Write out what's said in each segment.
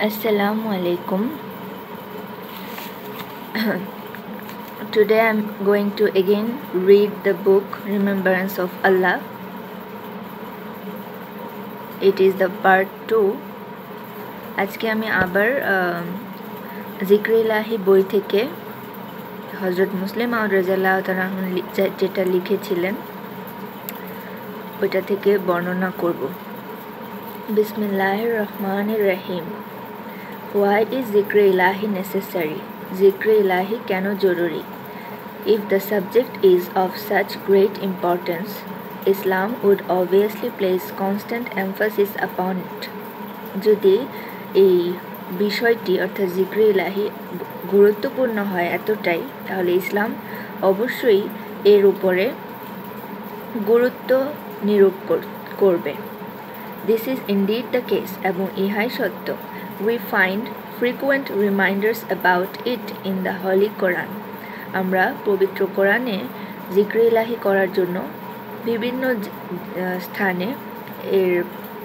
Assalamu alaikum. Today I'm going to again read the book Remembrance of Allah. It is the part 2. আজকে আমি আবার জিক্র ইলাহি বই থেকে হযরত মুসলিম মাউদ রাদিয়াল্লাহু তাআলা যেটা লিখেছিলেন ওইটা থেকে বর্ণনা করব। বিসমিল্লাহির রহমানির রহিম। Why is Zikr Ilahi necessary? Zikr Ilahi কেন জরুরি? If the subject is of such great importance, Islam would obviously place constant emphasis upon it. যদি এই বিষয়টি অর্থাৎ জিক্র ইলাহি গুরুত্বপূর্ণ হয় এতটাই, তাহলে ইসলাম অবশ্যই এর উপরে গুরুত্ব নিরূপ করবে। This is indeed the case, এবং ইহাই সত্য। We find frequent reminders about it in the Holy Quran. আমরা পবিত্র কোরআনে জিক্র ইলাহি করার জন্য বিভিন্ন স্থানে এর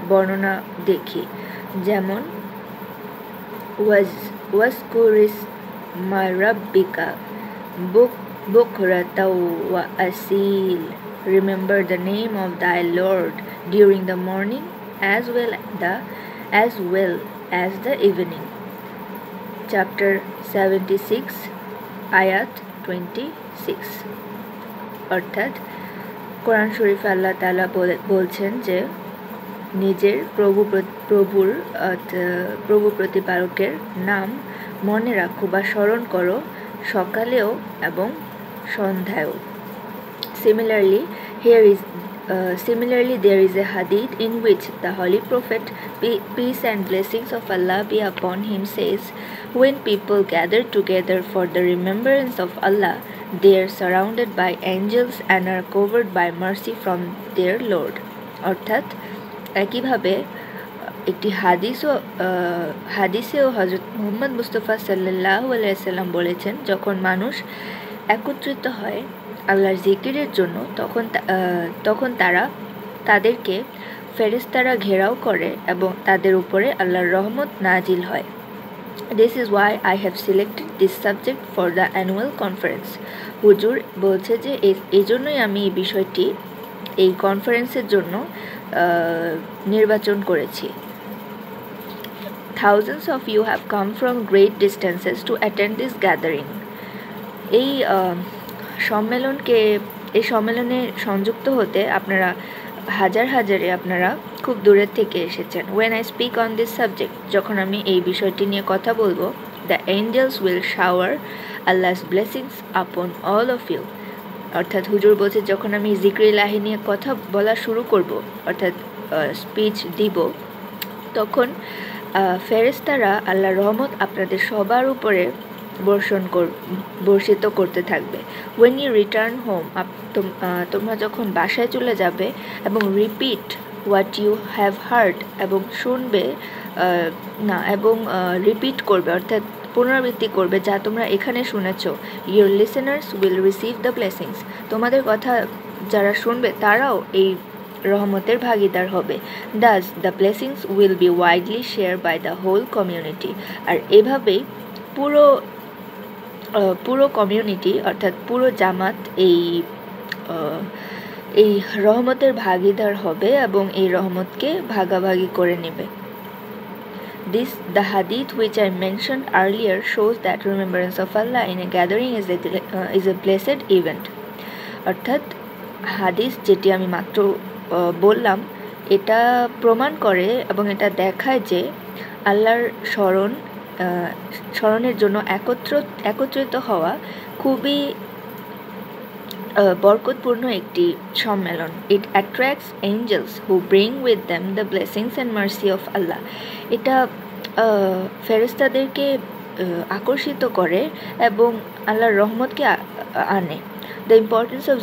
বর্ণনা দেখি, যেমন ওয়াজকুরিস মা রাব্বিকা বুকরাতাও ওয়া আসিল, remember the name of thy Lord during the morning as well as the evening. Chapter 76 ayat 26. অর্থাৎ কোরআন শরীফে আল্লাহ তাআলা বলছেন যে নিজের প্রভু প্রতিপালকের নাম মনে রাখো বা স্মরণ করো সকালেও এবং সন্ধ্যায়ও। Similarly, there is a hadith in which the Holy Prophet, peace and blessings of Allah be upon him, says, when people gather together for the remembrance of Allah, they are surrounded by angels and are covered by mercy from their Lord. অর্থাৎ একইভাবে একটি হাদিসেও হযরত মুহাম্মদ মুস্তাফা সাল্লাল্লাহু আলাইহি সাল্লাম বলেছেন, যখন মানুষ একত্রিত হয় আল্লাহর জিকিরের জন্য তখন তাদেরকে ফেরেশতারা ঘেরাও করে এবং তাদের উপরে আল্লাহর রহমত নাজিল হয়। This is why I have selected this subject for the annual conference. হুজুর বলছে যে এই জন্যই আমি এই বিষয়টি এই কনফারেন্সের জন্য নির্বাচন করেছি। Thousands of you have come from great distances to attend this gathering. এই সম্মেলনে সংযুক্ত হতে আপনারা হাজারে আপনারা খুব দূরের থেকে এসেছেন। When I speak on this subject, যখন আমি এই বিষয়টি নিয়ে কথা বলবো, the angels will shower Allah's blessings upon all of you. অর্থাৎ হুজুর বলছে যখন আমি জিক্র ইলাহি নিয়ে কথা বলা শুরু করব, অর্থাৎ স্পিচ দিব, তখন ফেরেশতারা আল্লাহর রহমত আপনাদের সবার উপরে বর্ষিত করতে থাকবে। When you return home, তোমরা যখন বাসায় চলে যাবে এবং repeat what you have heard, এবং শুনবে এবং রিপিট করবে অর্থাৎ পুনরাবৃত্তি করবে যা তোমরা এখানে শুনেছো, your listeners will receive the blessings. তোমাদের কথা যারা শুনবে তারাও এই রহমতের ভাগীদার হবে। Thus the blessings will be widely shared by the whole community. আর এভাবেই পুরো কমিউনিটি অর্থাৎ পুরো জামাত এই রহমতের ভাগীদার হবে এবং এই রহমতকে ভাগাভাগি করে নেবে। The hadith which I mentioned earlier shows that remembrance of Allah in a gathering is a blessed event. অর্থাৎ হাদিস যেটি আমি মাত্র বললাম এটা প্রমাণ করে এবং এটা দেখায় যে আল্লাহর স্মরণের জন্য একত্রিত হওয়া খুবই বরকতপূর্ণ একটি সম্মেলন। It attracts angels who bring with them the blessings and mercy of Allah. এটা ফেরেশতাদেরকে আকর্ষিত করে এবং আল্লাহর রহমতকে আনে। The importance of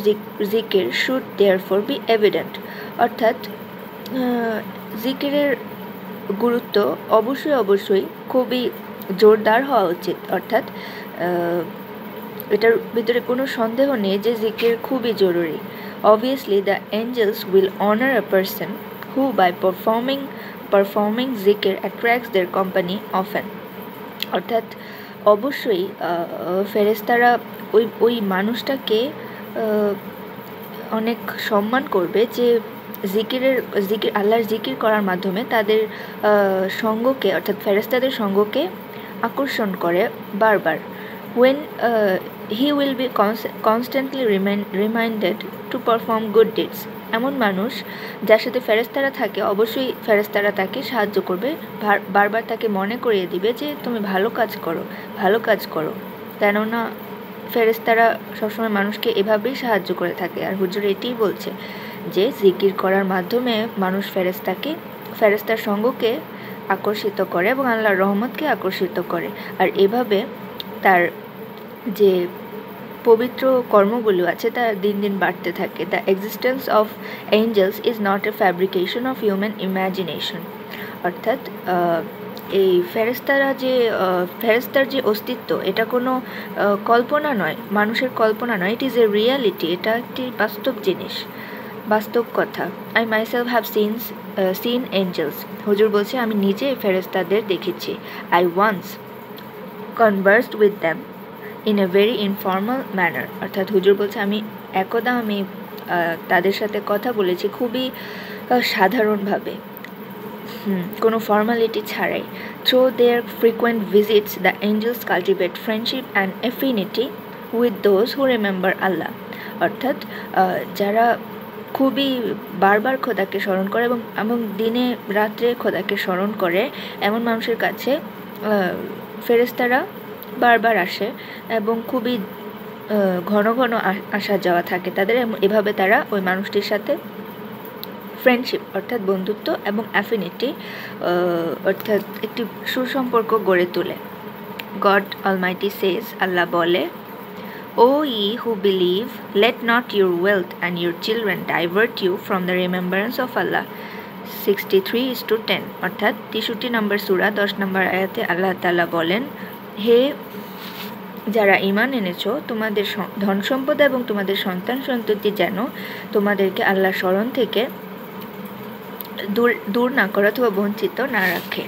zikr should therefore be evident. অর্থাৎ জিকিরের গুরুত্ব অবশ্যই খুবই জোরদার হওয়া উচিত। অর্থাৎ এটার ভিতরে কোনো সন্দেহ নেই যে জিকির খুবই জরুরি। Obviously the angels will honor a person who by performing performing zikr attracts their company often. অর্থাৎ অবশ্যই ফেরেশতারা ওই মানুষটাকে অনেক সম্মান করবে যে জিকির আল্লাহর জিকির করার মাধ্যমে তাদের সঙ্গকে অর্থাৎ ফেরেশতাদের সঙ্গকে আকর্ষণ করে বারবার। when he will be constantly reminded to perform good deeds, এমন মানুষ যার সাথে ফেরেশতারা থাকে অবশ্যই ফেরেশতারা তাকে সাহায্য করবে, বারবার তাকে মনে করিয়ে দিবে যে তুমি ভালো কাজ করো। কেননা ফেরেশতারা সবসময় মানুষকে এভাবেই সাহায্য করে থাকে। আর হুজুর এটিই বলছে যে জিকির করার মাধ্যমে মানুষ ফেরেশতার সঙ্গকে আকর্ষিত করে এবং আল্লাহর রহমতকে আকর্ষিত করে। আর এভাবে তার যে পবিত্র কর্মগুলো আছে তা দিন দিন বাড়তে থাকে। The existence of angels is not a fabrication of human imagination, অর্থাৎ এই ফেরেশতার যে অস্তিত্ব এটা কোনো কল্পনা নয়, মানুষের কল্পনা নয়। ইট ইজ এ রিয়ালিটি, এটা একটি বাস্তব জিনিস, বাস্তব কথা। I myself have seen angels, হুজুর বলছে আমি নিজে ফেরেশতাদের দেখেছি। I once conversed with them in a very informal manner, অর্থাৎ হুজুর বলছে আমি একদা তাদের সাথে কথা বলেছি খুবই সাধারণভাবে, কোনো ফর্মালিটি ছাড়াই। Through their frequent visits the angels cultivate friendship and affinity with those who remember Allah, অর্থাৎ যারা খুবই বারবার খোদাকে স্মরণ করে এবং দিনে রাত্রে খোদাকে স্মরণ করে এমন মানুষের কাছে ফেরেশতারা বারবার আসে এবং খুবই ঘন ঘন আসা যাওয়া থাকে তাদের। এভাবে তারা ওই মানুষটির সাথে ফ্রেন্ডশিপ অর্থাৎ বন্ধুত্ব এবং অ্যাফিনিটি অর্থাৎ একটি সুসম্পর্ক গড়ে তোলে। গড অলমাইটি সেজ, আল্লাহ বলে, ও ye who believe, let not your wealth and your children divert you from the remembrance of Allah. 63:10, অর্থাৎ 63 নম্বর সূরা 10 নম্বর আয়াতে আল্লাহ তাআলা বলেন, হে যারা ঈমান এনেছো, তোমাদের ধন সম্পদ এবং তোমাদের সন্তান সন্ততি যেন তোমাদেরকে আল্লাহর স্মরণ থেকে দূর না করে অথবা বঞ্চিত না রাখে।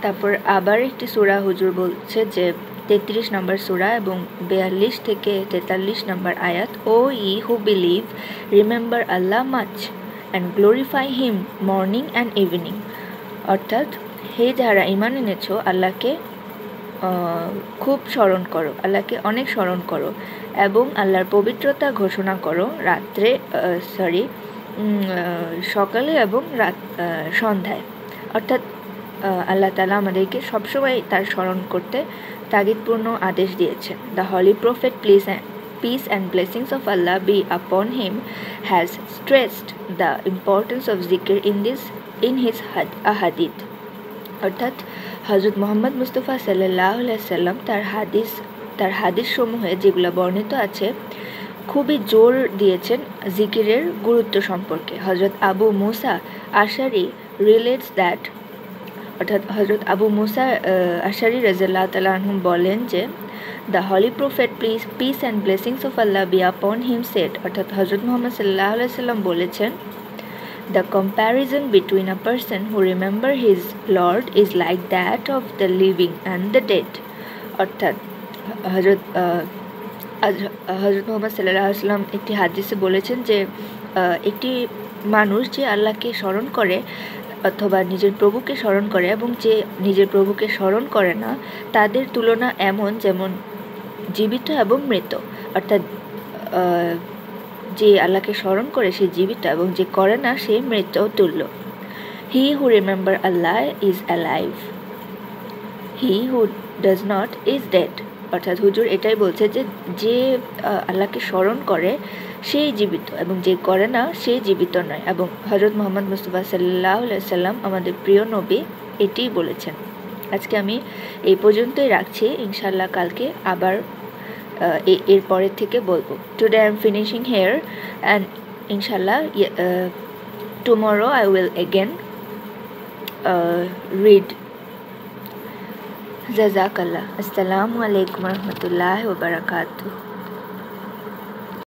তারপর আবার একটি সূরা হুজুর বলছে যে 33 নম্বর সূরা এবং 42 থেকে 43 নম্বর আয়াত, O ye who believe remember Allah much and glorify him morning and evening, অর্থাৎ হে যারা ঈমান এনেছো আল্লাহকে খুব স্মরণ করো, আল্লাহকে অনেক স্মরণ করো এবং আল্লাহর পবিত্রতা ঘোষণা করো সকালে এবং সন্ধ্যায়। অর্থাৎ আল্লাহ তাআলা আমাদেরকে সবসময় তার স্মরণ করতে তাগিদপূর্ণ আদেশ দিয়েছেন। The Holi prophet peace and blessings of Allah be upon him has stressed the importance of zikr in his ahadith, অর্থাৎ হযরত মুহাম্মদ মুস্তাফা সাল্লাল্লাহু আলাইহি সাল্লাম তার হাদিস সমূহে যেগুলো বর্ণিত আছে খুবই জোর দিয়েছেন জিকিরের গুরুত্ব সম্পর্কে। হযরত আবু মুসা আশারি রিলেটস দ্যাট, অর্থাৎ হযরত আবু মুসা আশারি রাদিয়াল্লাহু তাআলা আনহু বলেন যে the Holi prophet piece and blessings of Allah B আপন হিম সেড, অর্থাৎ হযরত মুহাম্মদ সাল্লাল্লাহু আলাইহি সাল্লাম বলেছেন, the comparison between a person who remember his Lord is like that of the living and the dead, অর্থাৎ হযরত মুহাম্মদ সাল্লাল্লাহু আলাইহি সাল্লাম একটি হাদিসে বলেছেন যে একটি মানুষ যে আল্লাহকে স্মরণ করে অথবা নিজের প্রভুকে স্মরণ করে এবং যে নিজের প্রভুকে স্মরণ করে না তাদের তুলনা এমন যেমন জীবিত এবং মৃত, অর্থাৎ যে আল্লাহকে স্মরণ করে সে জীবিত এবং যে করে না সে মৃত তুল্য। He who remember Allah is alive, he who does not is dead, অর্থাৎ হুজুর এটাই বলছে যে আল্লাহকে স্মরণ করে সেই জীবিত এবং যে করে না সে জীবিত নয়। এবং হযরত মুহাম্মদ মুস্তাফা সাল্লাল্লাহু আলাইহি সাল্লাম আমাদের প্রিয় নবী এটিই বলেছেন। আজকে আমি এই পর্যন্তই রাখছি, ইনশাআল্লাহ কালকে আবার এর পরের থেকে বলবো। Today I am finishing here and ইনশাআল্লাহ tomorrow I will again read. জাযাকাল্লাহ। আসসালামু আলাইকুম ওয়া রাহমাতুল্লাহি ওয়া বারাকাতুহু।